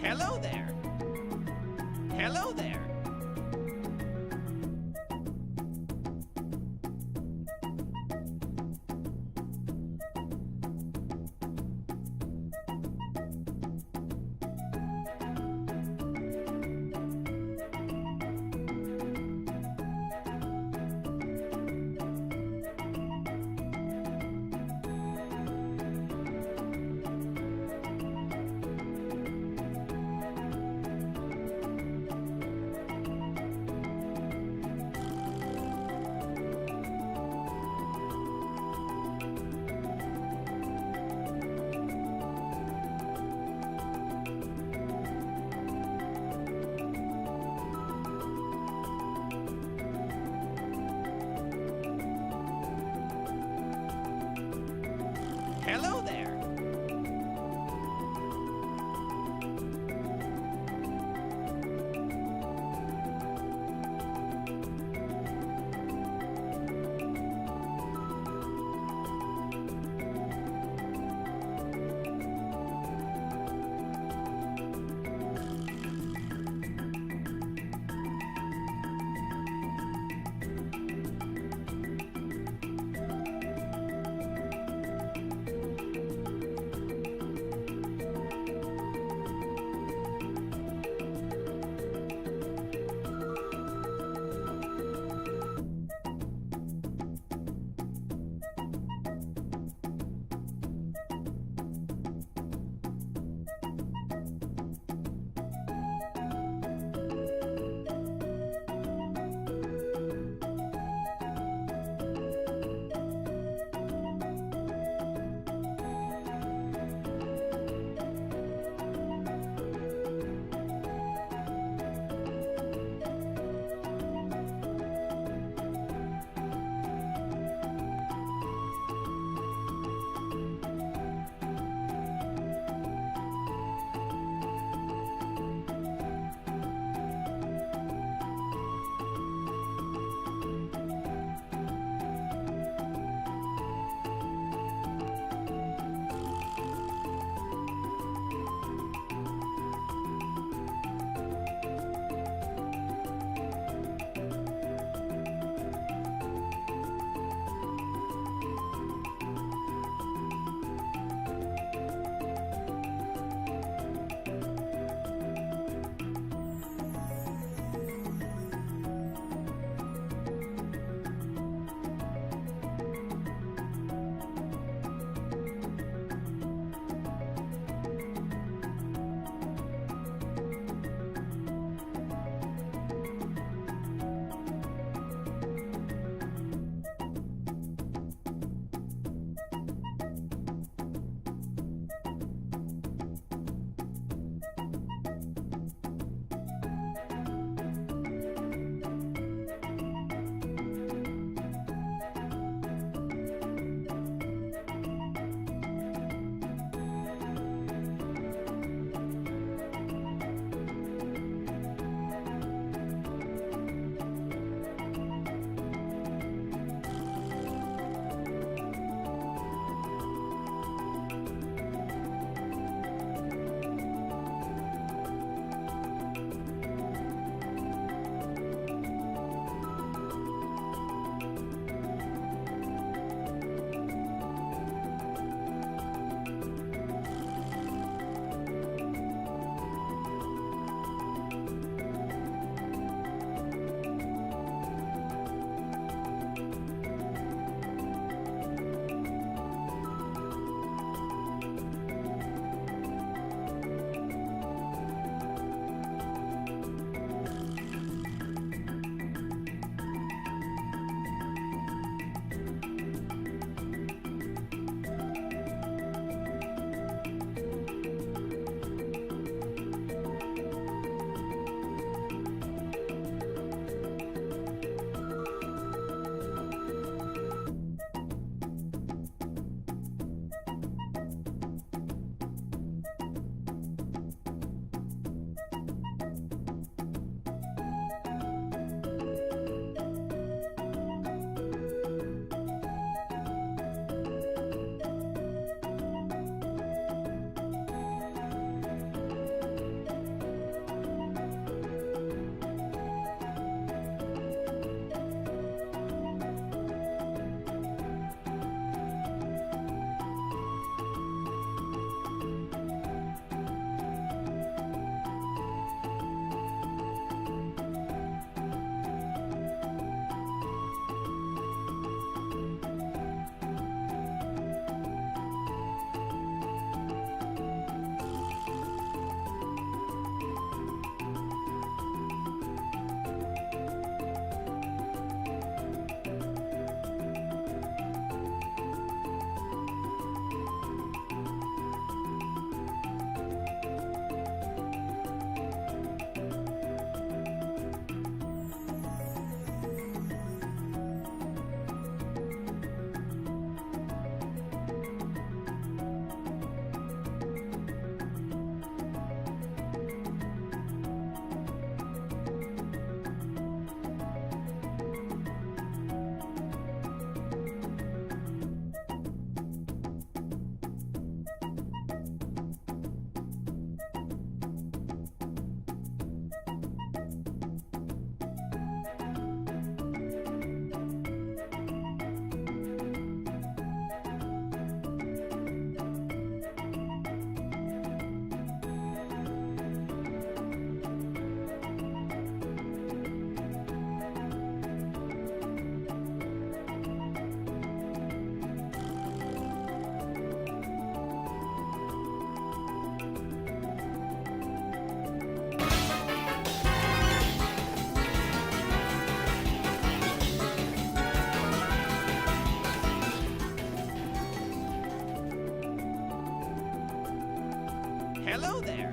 Hello there. Hello there. Hello there.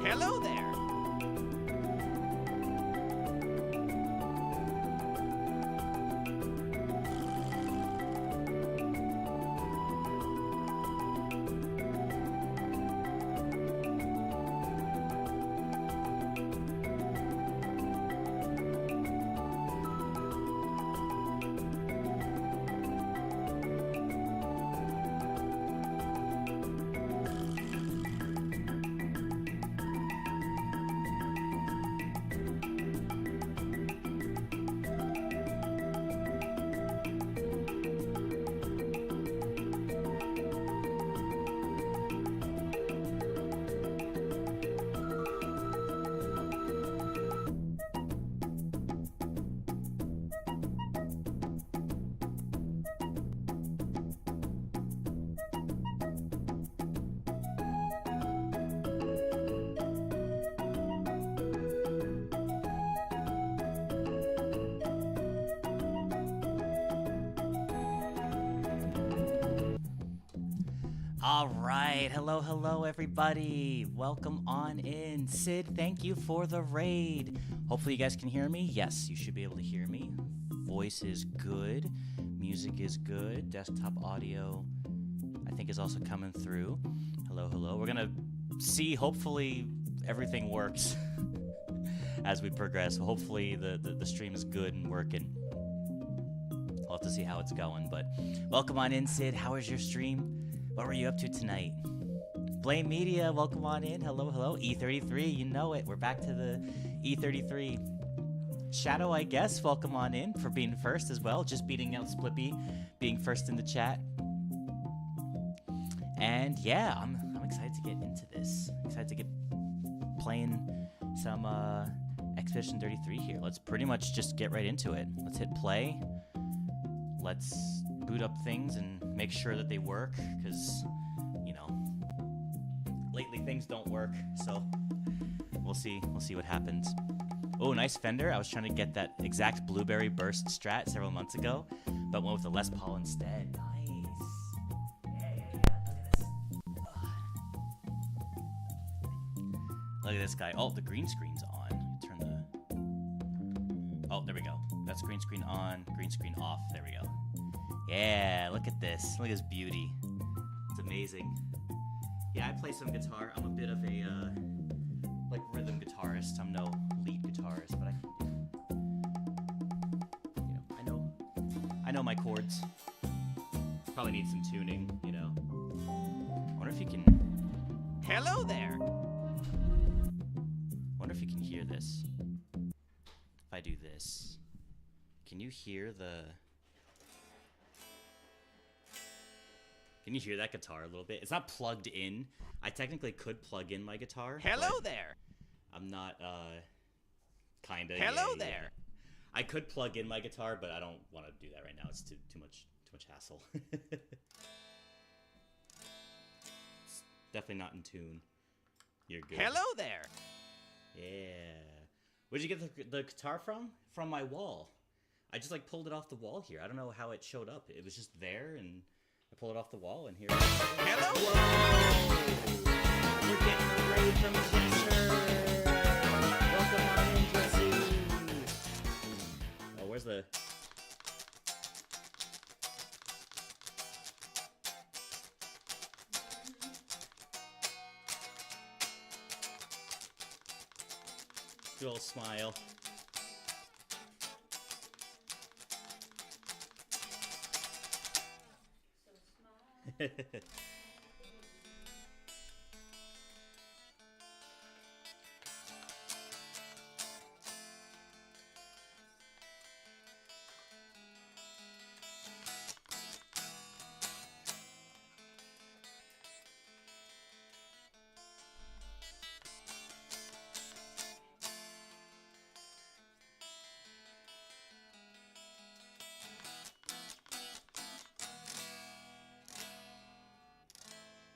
Hello there. All right, hello everybody. Welcome on in. Sid, thank you for the raid. Hopefully you guys can hear me. Yes, you should be able to hear me. Voice is good. Music is good. Desktop audio, I think, is also coming through. Hello. We're gonna see, hopefully everything works as we progress. Hopefully the stream is good and working. We'll have to see how it's going, but welcome on in, Sid. How was your stream? What were you up to tonight? Blame Media, welcome on in. Hello. E33, you know it. We're back to the E33. Shadow, I guess, welcome on in for being first as well. Just beating out Splippy, being first in the chat. And yeah, I'm excited to get into this. Excited to get playing some Expedition 33 here. Let's pretty much just get right into it. Let's hit play. Let's boot up things and make sure that they work, because, you know, lately things don't work, so we'll see what happens. Oh, nice Fender. I was trying to get that exact Blueberry Burst Strat several months ago, but went with the Les Paul instead. Nice. Look at this guy. Oh, the green screen's on. Turn the... Oh, there we go. That's green screen on, green screen off. There we go. Yeah, look at this. Look at this beauty. It's amazing. Yeah, I play some guitar. I'm a bit of a, like, rhythm guitarist. I'm no lead guitarist, but I know my chords. Probably need some tuning, you know. I wonder if you can... Hello there! Wonder if you can hear this. If I do this, can you hear the... Can you hear that guitar a little bit? It's not plugged in. I technically could plug in my guitar. Hello there! I'm not, kinda... Hello there! I could plug in my guitar, but I don't want to do that right now. It's too much hassle. It's definitely not in tune. You're good. Hello there! Yeah. Where'd you get the guitar from? From my wall. I just, like, pulled it off the wall here. I don't know how it showed up. It was just there, and I pulled it off the wall, and here it is. Hello! Whoa! We're getting a raid from Jester! Welcome on in, Jesse! Oh, where's the... Good old smile.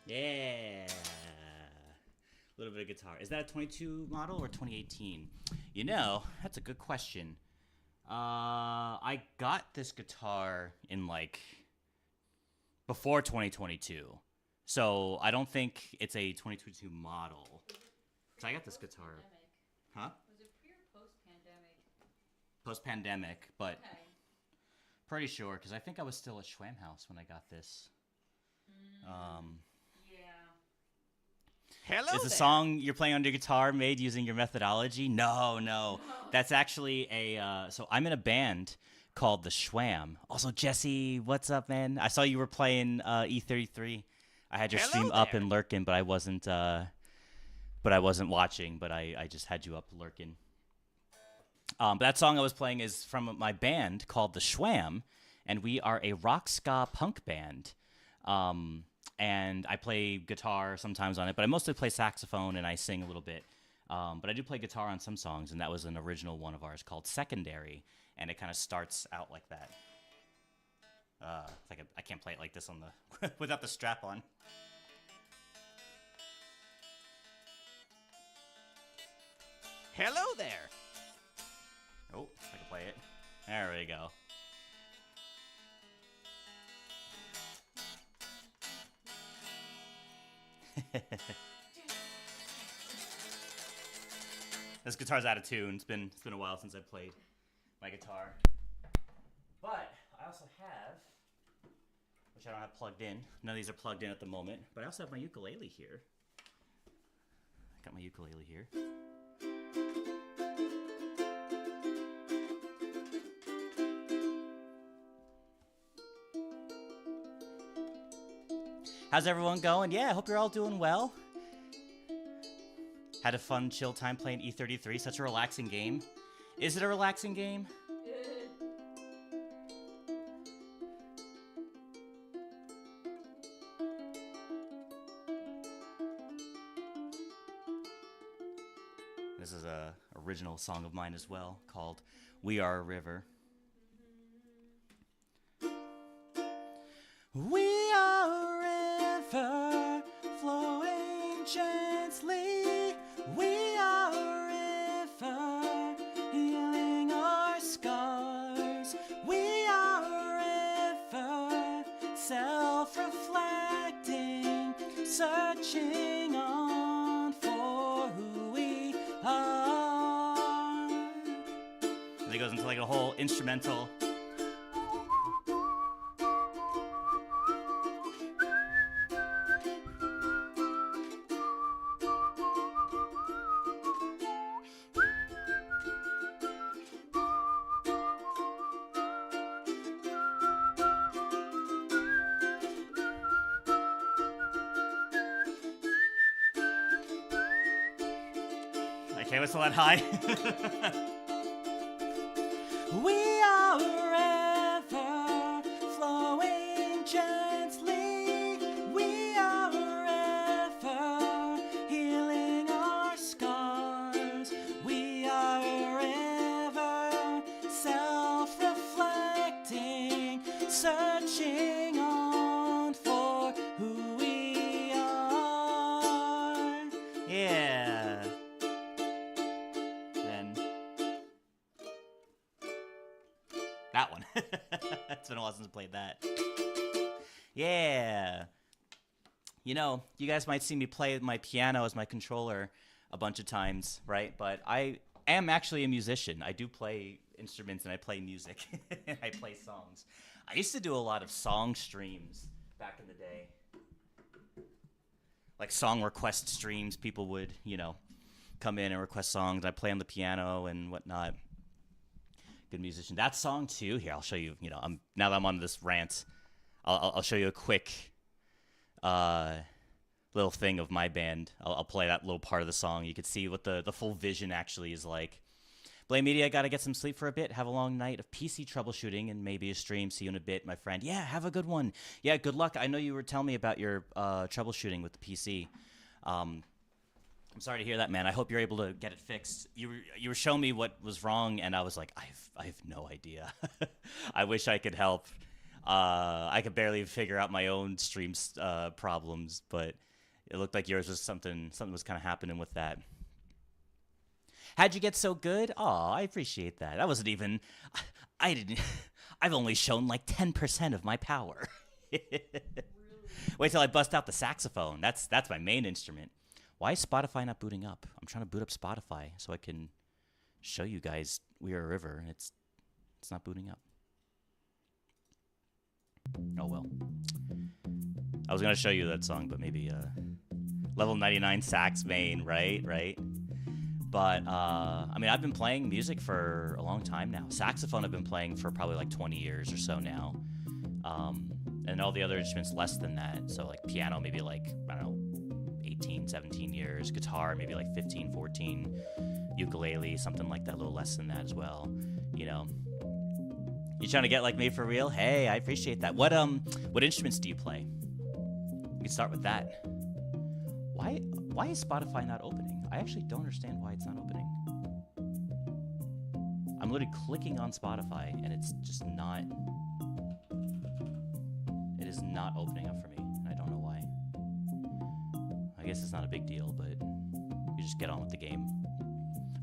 Yeah. A little bit of guitar. Is that a 22 model or 2018? You know, that's a good question. I got this guitar in, like, before 2022. So I don't think it's a 2022 model. So I got this guitar. Huh? Was it pre or post-pandemic? Post-pandemic, but okay. Pretty sure, because I think I was still at Schwamhaus when I got this. Hello Is the song you're playing on your guitar made using your methodology? No. That's actually a... so I'm in a band called The Schwam. Also, Jesse, what's up, man? I saw you were playing E33. I had your stream up and lurking, but I wasn't watching, but I just had you up lurking. But that song I was playing is from my band called The Schwam, and we are a rock ska punk band. And I play guitar sometimes on it, but I mostly play saxophone and I sing a little bit. But I do play guitar on some songs, and that was an original one of ours called Secondary, and it kind of starts out like that. It's like I can't play it like this on the without the strap on. Hello there. Oh, I can play it. There we go. This guitar's out of tune. It's been a while since I played my guitar. But I also have, which I don't have plugged in. None of these are plugged in at the moment. But I also have my ukulele here. I got my ukulele here. How's everyone going? Yeah, I hope you're all doing well. Had a fun, chill time playing E33. Such a relaxing game. Is it a relaxing game? This is a original song of mine as well, called We Are a River. We are a river flowing gently. We are a river healing our scars. We are a river self-reflecting, searching on for who we are. And it goes into like a whole instrumental. I can't whistle that high. We are a river flowing gently. We are a river healing our scars. We are a river self-reflecting, searching on for who we are. Yeah. That one. It's been a while since I played that. Yeah. You know, you guys might see me play my piano as my controller a bunch of times, right? But I am actually a musician. I do play instruments and I play music. I play songs. I used to do a lot of song streams back in the day. Like song request streams. People would, come in and request songs. I play on the piano and whatnot. Good musician. That song too. Here, I'll show you. Now that I'm on this rant, I'll show you a quick little thing of my band. I'll play that little part of the song. You can see what the full vision actually is like. Blame Media, gotta get some sleep for a bit. Have a long night of PC troubleshooting and maybe a stream. See you in a bit, my friend. Yeah, have a good one. Yeah, good luck. I know you were telling me about your troubleshooting with the PC. I'm sorry to hear that, man. I hope you're able to get it fixed. You were showing me what was wrong, and I was like, I have no idea. I wish I could help. I could barely figure out my own stream problems, but it looked like yours was something was kind of happening with that. How'd you get so good? Oh, I appreciate that. That wasn't even. I've only shown like 10% of my power. Wait till I bust out the saxophone. That's my main instrument. Why is Spotify not booting up? I'm trying to boot up Spotify so I can show you guys We Are a River, and it's not booting up. Oh well. I was gonna show you that song, but maybe level 99 sax main, right? But I mean, I've been playing music for a long time now. Saxophone I've been playing for probably like 20 years or so now, and all the other instruments less than that. So like piano, maybe like I don't know. 18, 17 years, guitar maybe like 15, 14, ukulele, something like that, a little less than that as well. You trying to get like me for real? Hey, I appreciate that. What instruments do you play? We can start with that. Why is Spotify not opening? I actually don't understand why it's not opening. I'm literally clicking on Spotify and it's just not. It is not opening up for me. I don't know why. I guess it's not a big deal, but you just get on with the game.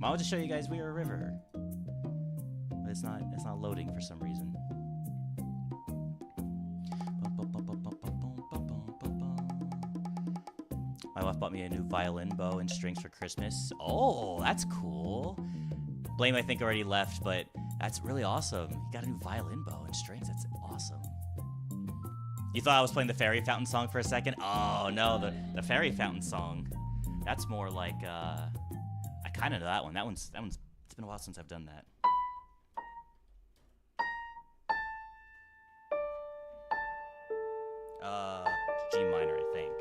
I wanted to show you guys We Are a River, but it's not loading for some reason. My wife bought me a new violin bow and strings for Christmas. Oh, that's cool. Blame, I think, already left, but that's really awesome. You got a new violin bow and strings. That's awesome. You thought I was playing the Fairy Fountain song for a second? Oh, no, the Fairy Fountain song. That's more like, I kind of know that one. That one's, it's been a while since I've done that. G minor, I think.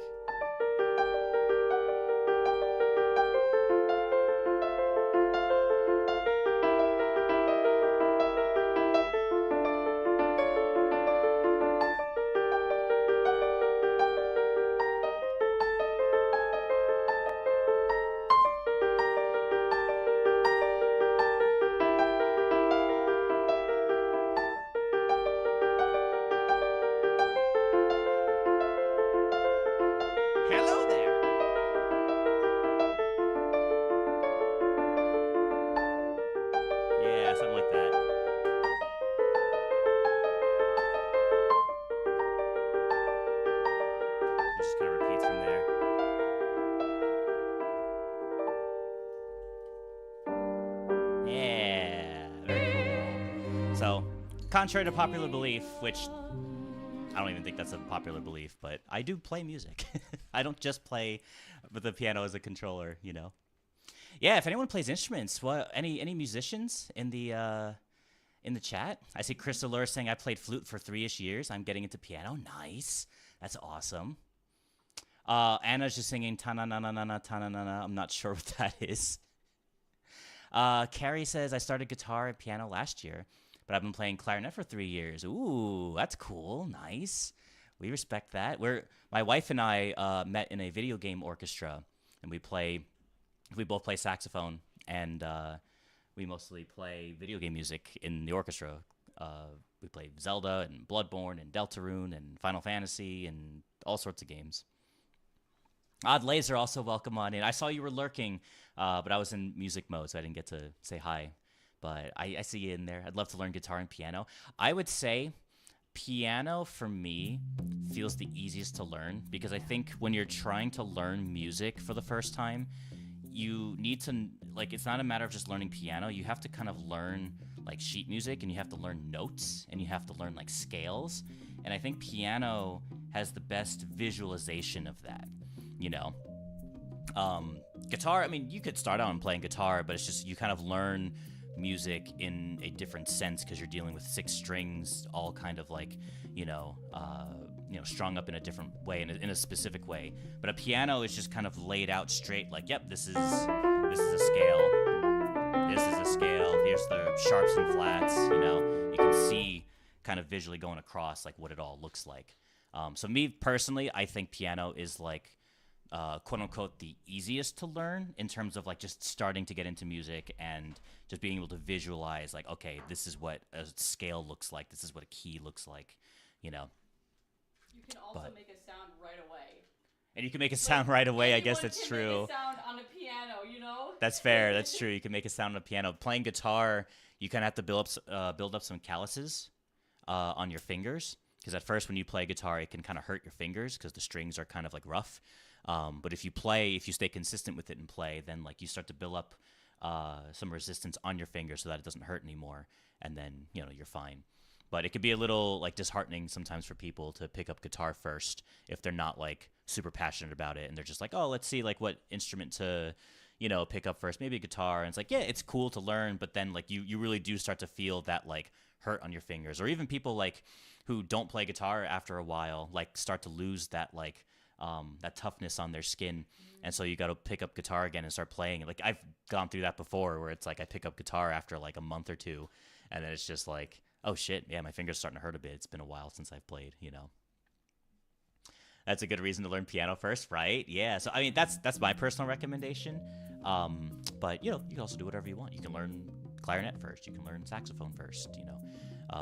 Yeah, very cool. So, contrary to popular belief, which I don't even think that's a popular belief, but I do play music. I don't just play with the piano as a controller, you know. Yeah, if anyone plays instruments, what any musicians in the chat? I see Crystal Lure saying I played flute for 3-ish years. I'm getting into piano. Nice. That's awesome. Anna's just singing ta-na-na-na-na-na, ta-na-na-na. I'm not sure what that is. Carrie says I started guitar and piano last year, but I've been playing clarinet for 3 years. Ooh, that's cool. Nice. We respect that. My wife and I met in a video game orchestra, and we both play saxophone, and we mostly play video game music in the orchestra. We play Zelda and Bloodborne and Deltarune and Final Fantasy and all sorts of games. Odd Laser, also welcome on in. I saw you were lurking, but I was in music mode, so I didn't get to say hi. But I see you in there. I'd love to learn guitar and piano. I would say piano, for me, feels the easiest to learn, because I think when you're trying to learn music for the first time, you need to, like, it's not a matter of just learning piano. You have to kind of learn, like, sheet music, and you have to learn notes, and you have to learn, like, scales. And I think piano has the best visualization of that. You know, guitar, I mean, you could start out on playing guitar, but it's just you kind of learn music in a different sense because you're dealing with 6 strings, all kind of like, strung up in a different way, in a specific way. But a piano is just kind of laid out straight, like, yep, this is a scale. This is a scale. Here's the sharps and flats. You know, you can see kind of visually going across like what it all looks like. So me personally, I think piano is like, quote unquote, the easiest to learn in terms of like just starting to get into music and just being able to visualize like, okay, this is what a scale looks like. This is what a key looks like, you know. You can also make a sound right away. And you can make a sound right away. I guess that's true. Make a sound on a piano, you know. That's fair. That's true. You can make a sound on a piano. Playing guitar, you kind of have to build up some calluses on your fingers, because at first when you play guitar, it can kind of hurt your fingers because the strings are kind of like rough. But if you stay consistent with it and play, then like you start to build up some resistance on your fingers so that it doesn't hurt anymore, and then you're fine. But it could be a little like disheartening sometimes for people to pick up guitar first if they're not like super passionate about it, and they're just like, oh, let's see like what instrument to pick up first, maybe a guitar. And it's like, yeah, it's cool to learn, but then like you really do start to feel that like hurt on your fingers. Or even people like who don't play guitar after a while like start to lose that like that toughness on their skin. And so you got to pick up guitar again and start playing. Like I've gone through that before, where it's like I pick up guitar after like a month or two, and then it's just like, oh shit, yeah, my finger's starting to hurt a bit. It's been a while since I've played, That's a good reason to learn piano first, right? Yeah. So I mean, that's my personal recommendation. But you can also do whatever you want. You can learn clarinet first. You can learn saxophone first.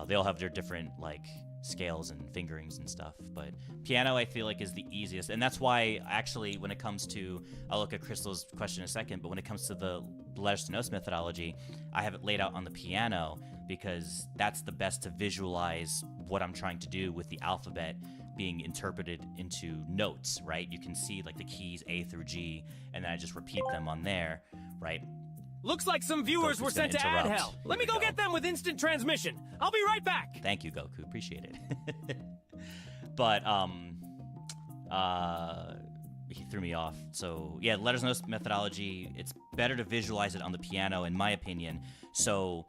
They all have their different like scales and fingerings and stuff, but piano I feel like is the easiest. And that's why actually when it comes to, I'll look at Crystal's question in a second, but when it comes to the letters to notes methodology, I have it laid out on the piano because that's the best to visualize what I'm trying to do with the alphabet being interpreted into notes, right? You can see like the keys A through G, and then I just repeat them on there, right? Looks like some viewers were sent to ad hell. Let me go get them with instant transmission. I'll be right back. Thank you, Goku. Appreciate it. But he threw me off. So yeah, letters notes methodology. It's better to visualize it on the piano, in my opinion. So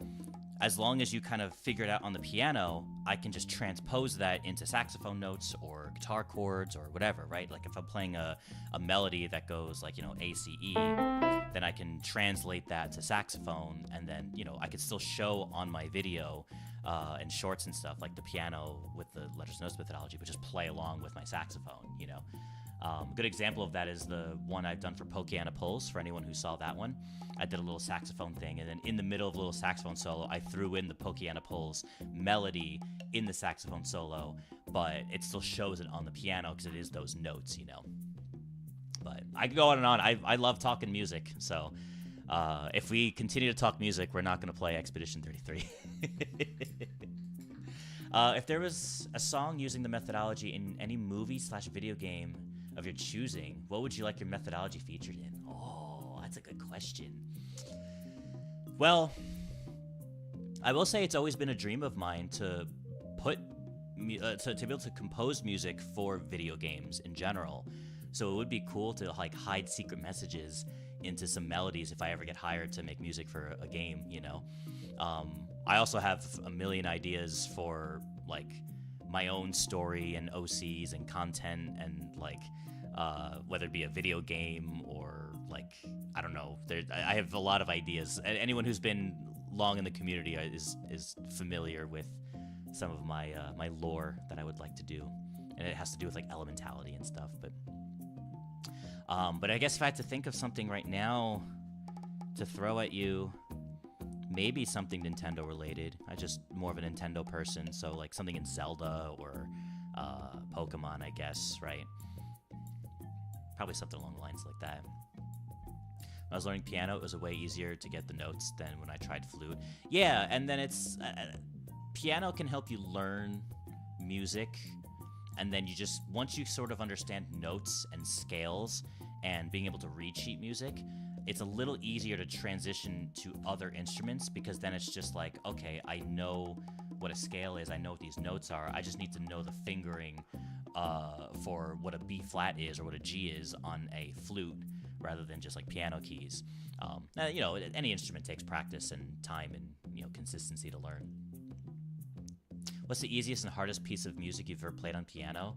as long as you kind of figure it out on the piano, I can just transpose that into saxophone notes or guitar chords or whatever, right? Like if I'm playing a melody that goes like, A, C, E, then I can translate that to saxophone, and then, I could still show on my video and shorts and stuff, like the piano with the letters notes methodology, but just play along with my saxophone, A good example of that is the one I've done for Pokeana Pulse, for anyone who saw that one. I did a little saxophone thing, and then in the middle of a little saxophone solo, I threw in the Pokeana Pulse melody in the saxophone solo, but it still shows it on the piano because it is those notes, But I could go on and on. I love talking music, so if we continue to talk music, we're not going to play Expedition 33. If there was a song using the methodology in any movie/video game of your choosing, what would you like your methodology featured in? Oh, that's a good question. Well, I will say it's always been a dream of mine to put to be able to compose music for video games in general. So it would be cool to like hide secret messages into some melodies if I ever get hired to make music for a game, you know. I also have a million ideas for like my own story and OCs and content and like whether it be a video game or like I don't know. I have a lot of ideas. Anyone who's been long in the community is familiar with some of my my lore that I would like to do, and it has to do with like Elementality and stuff. But I guess if I had to think of something right now to throw at you, maybe something Nintendo related. I'm just more of a Nintendo person, so like something in Zelda or Pokemon, I guess, right? Probably something along the lines like that. When I was learning piano, it was a way easier to get the notes than when I tried flute. Yeah, and then it's piano can help you learn music, and then you just once you sort of understand notes and scales and being able to read sheet music, it's a little easier to transition to other instruments because then it's just like, okay, I know what a scale is, I know what these notes are, I just need to know the fingering for what a B flat is or what a G is on a flute rather than just like piano keys. You know, any instrument takes practice and time and, you know, consistency to learn. What's the easiest and hardest piece of music you've ever played on piano?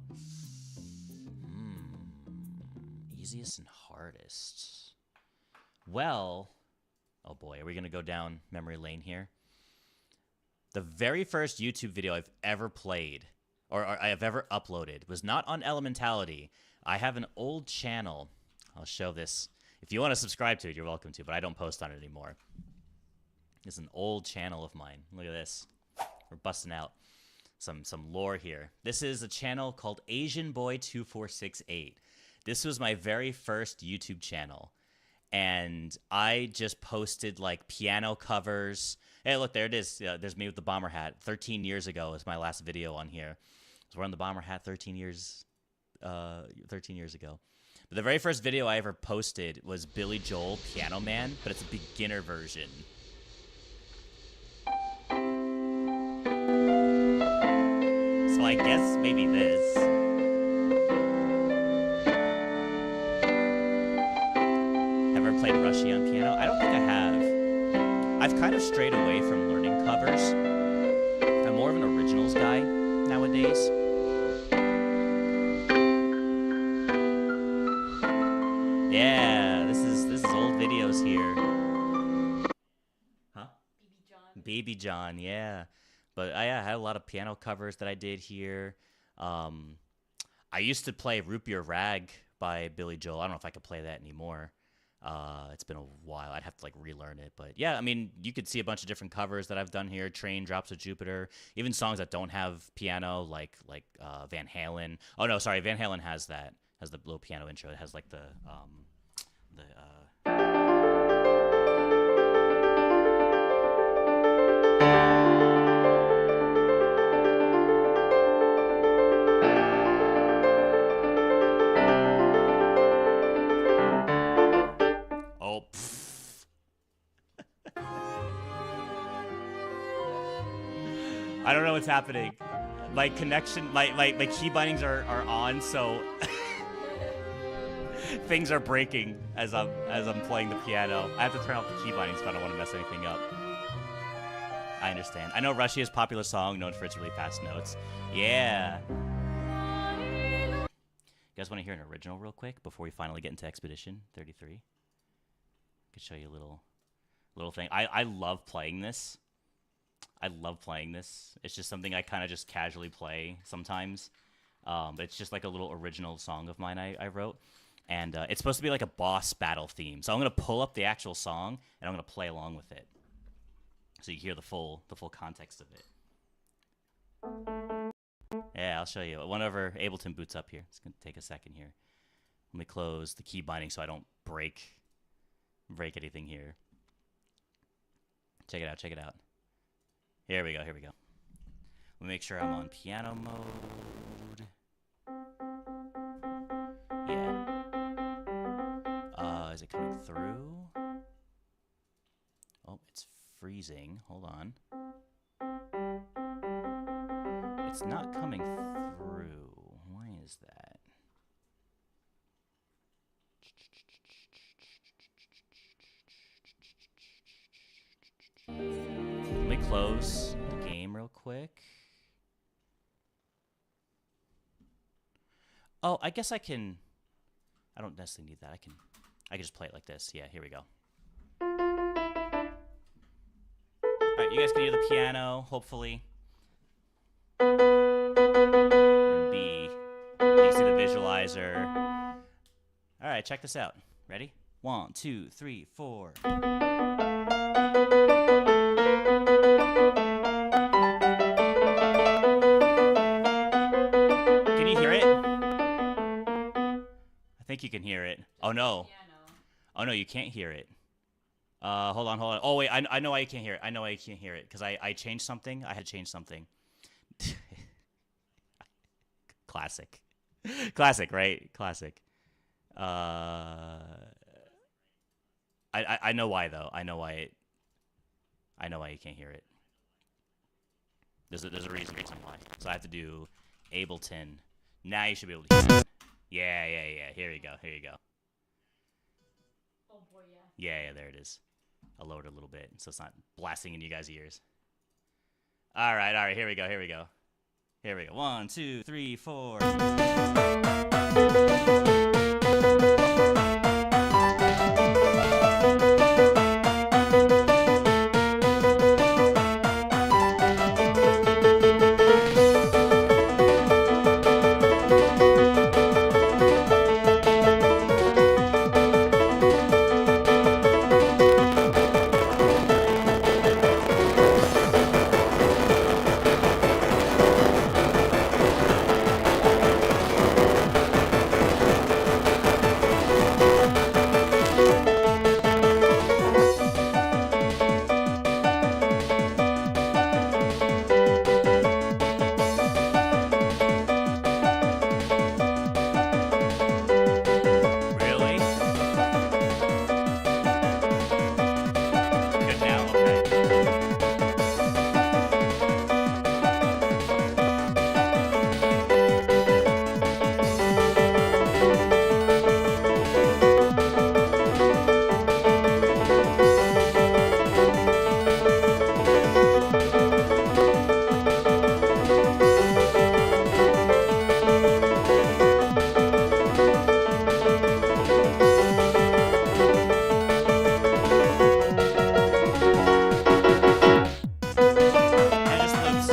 Easiest and hardest. Well, oh boy, are we going to go down memory lane here? The very first YouTube video I've ever played, or I have ever uploaded, was not on Elementality. I have an old channel. I'll show this. If you want to subscribe to it, you're welcome to, but I don't post on it anymore. It's an old channel of mine. Look at this. We're busting out some lore here. This is a channel called AsianBoy2468. This was my very first YouTube channel. And I just posted like piano covers. Hey, look, there it is. There's me with the bomber hat. 13 years ago is my last video on here. I was wearing the bomber hat 13 years ago. But the very first video I ever posted was Billy Joel, Piano Man, but it's a beginner version. So I guess maybe this. Ever played Rushy on piano? I don't think I have. I've kind of strayed away from learning covers. I'm more of an originals guy nowadays. Yeah, this is old videos here. Huh? Baby John, yeah. But I had a lot of piano covers that I did here. I used to play Root Beer Rag by Billy Joel. I don't know if I could play that anymore. It's been a while. I'd have to like relearn it. But yeah, I mean, you could see a bunch of different covers that I've done here. Train, Drops of Jupiter. Even songs that don't have piano, like Van Halen. Oh no, sorry, Van Halen has that. Has the little piano intro. It has like the oh, I don't know what's happening. My connection, my key bindings are on, so things are breaking as I'm playing the piano. I have to turn off the key bindings if I don't want to mess anything up. I understand. I know Rushy is a popular song known for its really fast notes. Yeah. You guys want to hear an original real quick before we finally get into Expedition 33? I could show you a little thing. I love playing this. I love playing this. It's just something I kind of just casually play sometimes. But it's just like a little original song of mine I wrote. And it's supposed to be like a boss battle theme. So I'm going to pull up the actual song, and I'm going to play along with it. So you hear the full context of it. Yeah, I'll show you. Whenever Ableton boots up here. It's going to take a second here. Let me close the key binding so I don't break anything here. Check it out, check it out. Here we go, here we go. Let me make sure I'm on piano mode. Yeah. Is it coming through? Oh, it's freezing. Hold on. It's not coming through. Why is that? Let me close the game real quick. Oh, I guess I can. I don't necessarily need that. I can just play it like this. Yeah, here we go. All right, you guys can hear the piano, hopefully. B. You can see the visualizer. All right, check this out. Ready? 1, 2, 3, 4. Can you hear it? I think you can hear it. Oh no. Oh no, you can't hear it. Hold on. Oh wait, I know why you can't hear it. I know why you can't hear it because I changed something. I had to change something. Classic, right? Classic. I know why though. I know why you can't hear it. There's a reason why. So I have to do Ableton. Now you should be able to hear it. Yeah. Here you go. Oh boy, yeah. Yeah, there it is. I lowered it a little bit so it's not blasting in you guys' ears. All right, here we go. 1, 2, 3, 4. Really? Good now, okay. It just loops.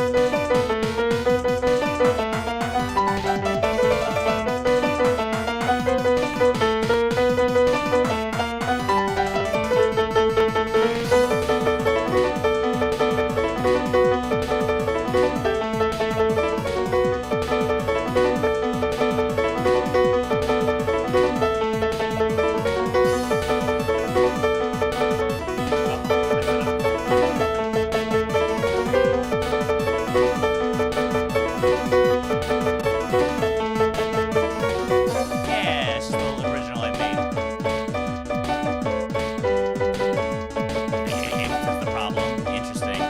Yeah, it's just the old original I made. Ableton's the problem. Interesting.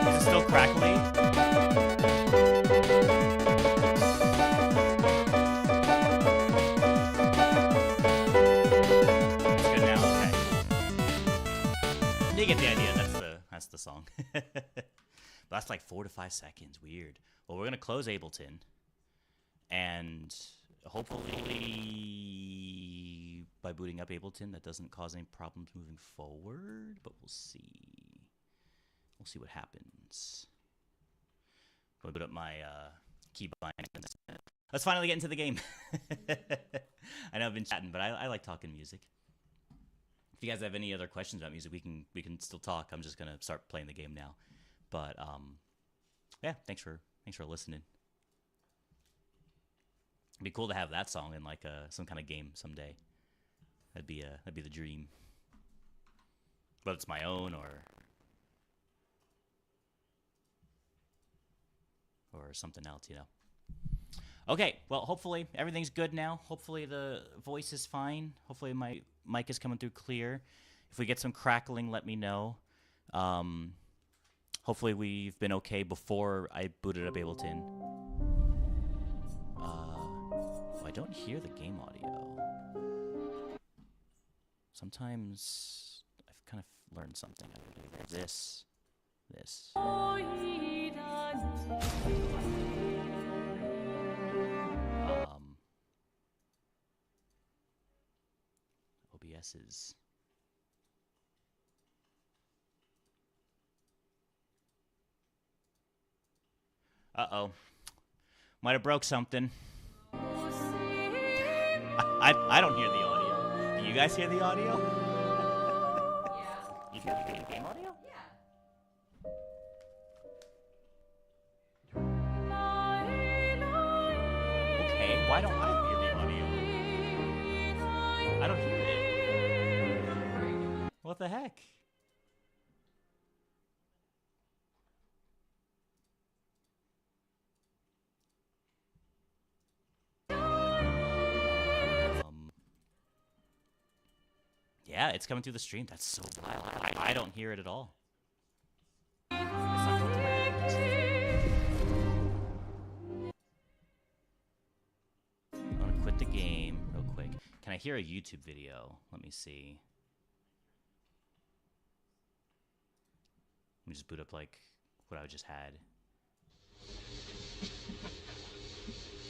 Is it still crackly? It's good now, okay. You get the idea, that's the song. But that's like 4 to 5 seconds. Weird. Well, we're gonna close Ableton, and hopefully by booting up Ableton, that doesn't cause any problems moving forward. But we'll see. We'll see what happens. I'm gonna boot up my keybind. Let's finally get into the game. I know I've been chatting, but I like talking music. If you guys have any other questions about music, we can still talk. I'm just gonna start playing the game now. But yeah, thanks for listening. It'd be cool to have that song in like some kind of game someday. That'd be the dream. Whether it's my own or something else, you know. Okay, well, hopefully everything's good now. Hopefully the voice is fine. Hopefully my mic is coming through clear. If we get some crackling, let me know. Hopefully we've been okay before I booted up Ableton. I don't hear the game audio. Sometimes I've kind of learned something. I do this. OBS is... Uh-oh. Might have broke something. I don't hear the audio. Do you guys hear the audio? Yeah. You hear the game audio? Yeah. Okay, why don't I hear the audio? I don't hear it. What the heck? Yeah, it's coming through the stream. That's so wild. I don't hear it at all. It's not coming through my headphones. I'm gonna quit the game real quick. Can I hear a YouTube video? Let me see. Let me just boot up like what I just had.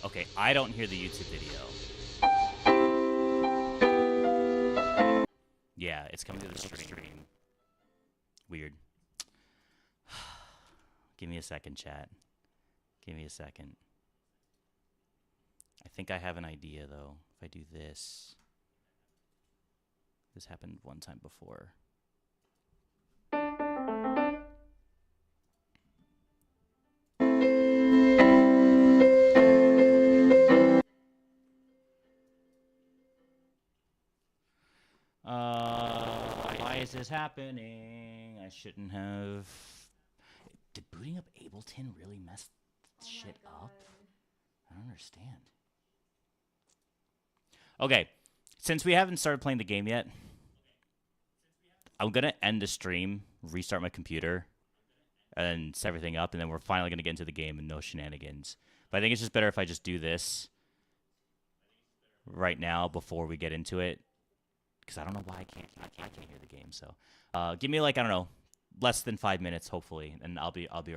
Okay, I don't hear the YouTube video. Yeah, it's coming through the stream. Weird. Give me a second, chat. Give me a second. I think I have an idea, though. If I do this... This happened one time before. Why is this happening? I shouldn't have... Did booting up Ableton really mess shit up? I don't understand. Okay, since we haven't started playing the game yet, I'm going to end the stream, restart my computer, and set everything up, and then we're finally going to get into the game and no shenanigans. But I think it's just better if I just do this right now before we get into it, because I don't know why I can't hear the game. So give me like, I don't know, less than 5 minutes, hopefully, and I'll be right